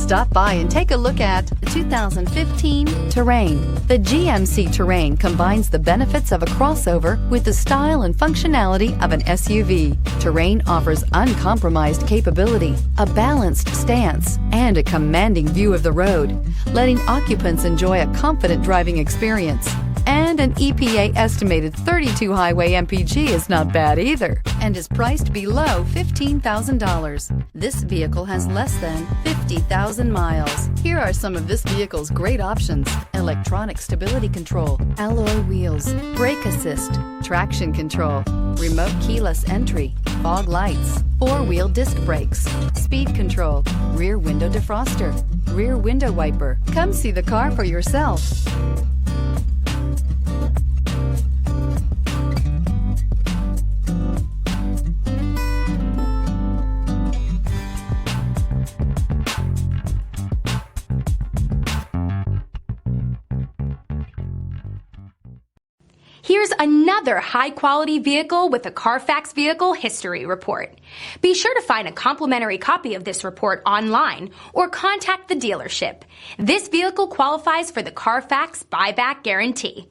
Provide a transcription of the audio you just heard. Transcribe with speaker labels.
Speaker 1: Stop by and take a look at the 2015 Terrain. The GMC Terrain combines the benefits of a crossover with the style and functionality of an SUV. Terrain offers uncompromised capability, a balanced stance, and a commanding view of the road, letting occupants enjoy a confident driving experience. And an EPA estimated 32 highway MPG is not bad either, and is priced below $15,000. This vehicle has less than 50,000 miles. Here are some of this vehicle's great options: electronic stability control, alloy wheels, brake assist, traction control, remote keyless entry, fog lights, four-wheel disc brakes, speed control, rear window defroster, rear window wiper. Come see the car for yourself.
Speaker 2: Here's another high-quality vehicle with a CARFAX Vehicle History Report. Be sure to find a complimentary copy of this report online or contact the dealership. This vehicle qualifies for the CARFAX Buyback Guarantee.